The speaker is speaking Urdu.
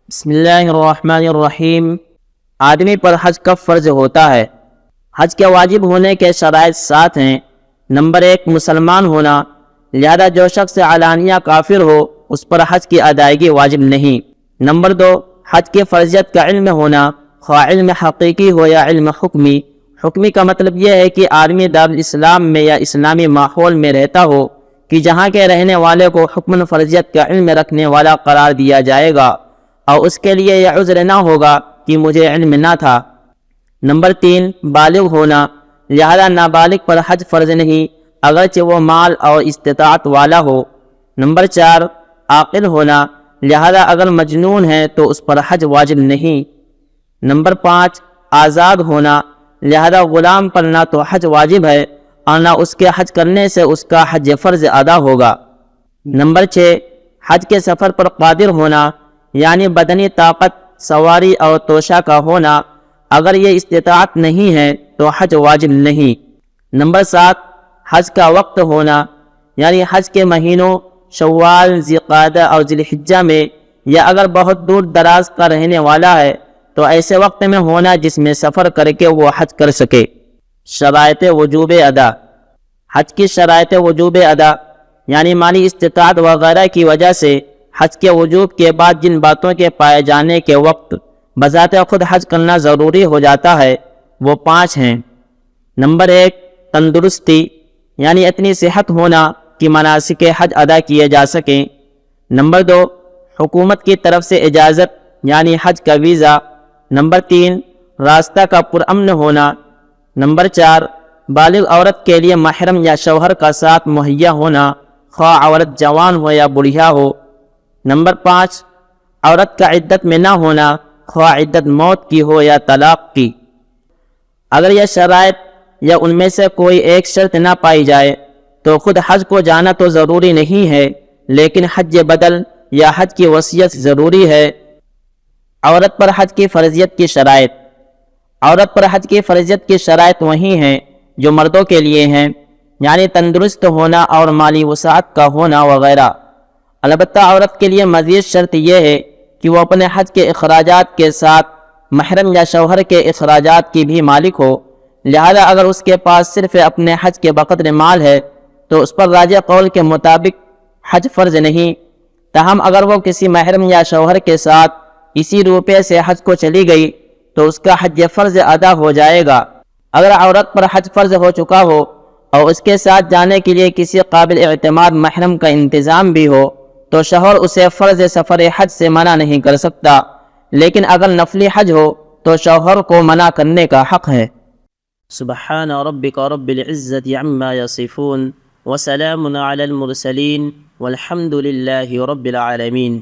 بسم اللہ الرحمن الرحیم۔ آدمی پر حج کب فرض ہوتا ہے؟ حج کے واجب ہونے کے شرائط 7 ہیں۔ نمبر 1، مسلمان ہونا، لہذا جو شخص علانیہ کافر ہو اس پر حج کی ادائیگی واجب نہیں۔ نمبر 2، حج کی فرضیت کا علم ہونا، خواہ علم حقیقی ہو یا علم حکمی۔ حکمی کا مطلب یہ ہے کہ آدمی دارالاسلام میں یا اسلامی ماحول میں رہتا ہو کہ جہاں کے رہنے والے کو حکم فرضیت کا علم رکھنے والا قرار دیا جائے گا اور اس کے لیے یہ عذر نہ ہوگا کہ مجھے علم نہ تھا۔ نمبر 3، بالغ ہونا، لہذا نابالغ پر حج فرض نہیں اگرچہ وہ مال اور استطاعت والا ہو۔ نمبر 4، عاقل ہونا، لہذا اگر مجنون ہے تو اس پر حج واجب نہیں۔ نمبر 5، آزاد ہونا، لہذا غلام پر نہ تو حج واجب ہے اور نہ اس کے حج کرنے سے اس کا حج فرض ادا ہوگا۔ نمبر 6، حج کے سفر پر قادر ہونا، یعنی بدنی طاقت، سواری اور توشہ کا ہونا۔ اگر یہ استطاعت نہیں ہے تو حج واجب نہیں۔ نمبر 7، حج کا وقت ہونا، یعنی حج کے مہینوں شوال، ذوالقعدہ اور ذی الحجہ میں، یا اگر بہت دور دراز کا رہنے والا ہے تو ایسے وقت میں ہونا جس میں سفر کر کے وہ حج کر سکے۔ شرائط وجوب ادا۔ حج کی شرائط وجوب ادا یعنی مالی استطاعت وغیرہ کی وجہ سے حج کے وجوب کے بعد جن باتوں کے پائے جانے کے وقت بذات خود حج کرنا ضروری ہو جاتا ہے وہ 5 ہیں۔ نمبر 1، تندرستی، یعنی اتنی صحت ہونا کہ مناسک حج ادا کیے جا سکیں۔ نمبر 2، حکومت کی طرف سے اجازت یعنی حج کا ویزا۔ نمبر 3، راستہ کا پرامن ہونا۔ نمبر 4، بالغ عورت کے لیے محرم یا شوہر کا ساتھ مہیا ہونا، خواہ عورت جوان ہو یا بڑھیا ہو۔ نمبر 5، عورت کا عدت میں نہ ہونا، خواہ عدت موت کی ہو یا طلاق کی۔ اگر یہ شرائط یا ان میں سے کوئی ایک شرط نہ پائی جائے تو خود حج کو جانا تو ضروری نہیں ہے، لیکن حج بدل یا حج کی وصیت ضروری ہے۔ عورت پر حج کی فرضیت کی شرائط۔ عورت پر حج کی فرضیت کی شرائط وہی ہیں جو مردوں کے لیے ہیں، یعنی تندرست ہونا اور مالی وسعت کا ہونا وغیرہ۔ البتہ عورت کے لیے مزید شرط یہ ہے کہ وہ اپنے حج کے اخراجات کے ساتھ محرم یا شوہر کے اخراجات کی بھی مالک ہو، لہذا اگر اس کے پاس صرف اپنے حج کے بقدر مال ہے تو اس پر راجح قول کے مطابق حج فرض نہیں۔ تاہم اگر وہ کسی محرم یا شوہر کے ساتھ اسی روپے سے حج کو چلی گئی تو اس کا حج فرض ادا ہو جائے گا۔ اگر عورت پر حج فرض ہو چکا ہو اور اس کے ساتھ جانے کے لیے کسی قابل اعتماد محرم کا انتظام بھی ہو تو شوہر اسے فرض سفر حج سے منع نہیں کر سکتا، لیکن اگر نفلی حج ہو تو شوہر کو منع کرنے کا حق ہے۔ سبحان ربک رب العزت عما یصفون وسلام علی المرسلین والحمد للہ رب العالمین۔